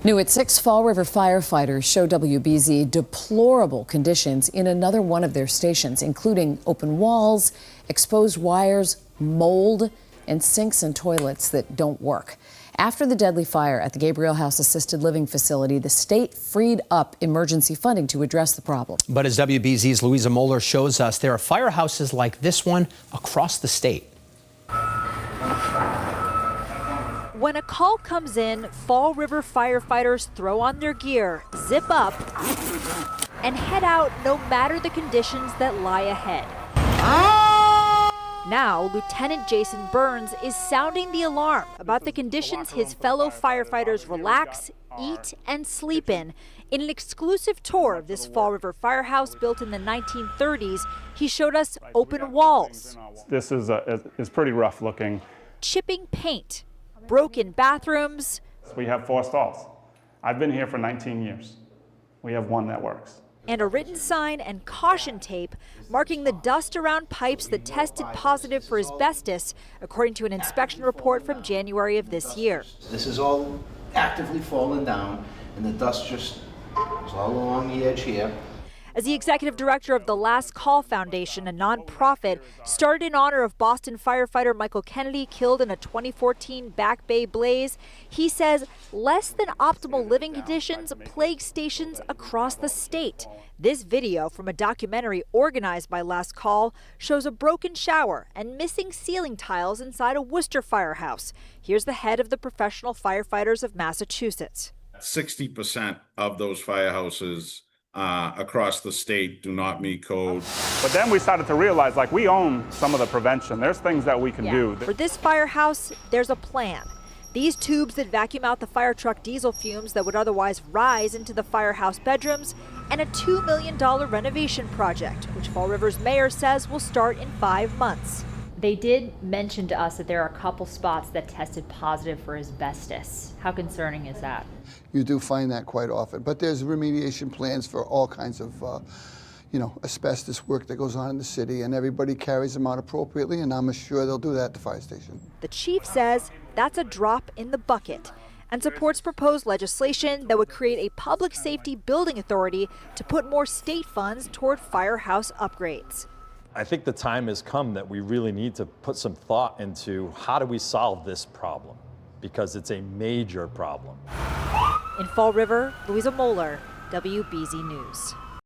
New at 6, Fall River firefighters show WBZ deplorable conditions in another one of their stations, including open walls, exposed wires, mold, and sinks and toilets that don't work. After the deadly fire at the Gabriel House Assisted Living Facility, the state freed up emergency funding to address the problem. But as WBZ's Louisa Moller shows us, there are firehouses like this one across the state. When a call comes in, Fall River firefighters throw on their gear, zip up, and head out no matter the conditions that lie ahead. Now, Lieutenant Jason Burns is sounding the alarm about the conditions his fellow firefighters relax, eat, and sleep in. In an exclusive tour of this Fall River firehouse built in the 1930s, he showed us open walls. This is pretty rough looking. Chipping paint, broken bathrooms. We have 4 stalls. I've been here for 19 years. We have 1 that works. And a written sign and caution tape marking the dust around pipes that tested positive for asbestos, according to an inspection report from January of this year. This is all actively falling down, and the dust just is all along the edge here. As the executive director of the Last Call Foundation, a nonprofit started in honor of Boston firefighter Michael Kennedy, killed in a 2014 Back Bay blaze, he says less than optimal living conditions plague stations across the state. This video from a documentary organized by Last Call shows a broken shower and missing ceiling tiles inside a Worcester firehouse. Here's the head of the Professional Firefighters of Massachusetts. 60% of those firehouses across the state do not meet code. But then we started to realize, like, we own some of the prevention. There's things that we can do. For this firehouse, there's a plan. These tubes that vacuum out the fire truck diesel fumes that would otherwise rise into the firehouse bedrooms, and a $2 million renovation project, which Fall River's mayor says will start in 5 months. They did mention to us that there are a couple spots that tested positive for asbestos. How concerning is that? You do find that quite often, but there's remediation plans for all kinds of, asbestos work that goes on in the city, and everybody carries them out appropriately, and I'm sure they'll do that at the fire station. The chief says that's a drop in the bucket and supports proposed legislation that would create a public safety building authority to put more state funds toward firehouse upgrades. I think the time has come that we really need to put some thought into how do we solve this problem, because it's a major problem. In Fall River, Louisa Moller, WBZ News.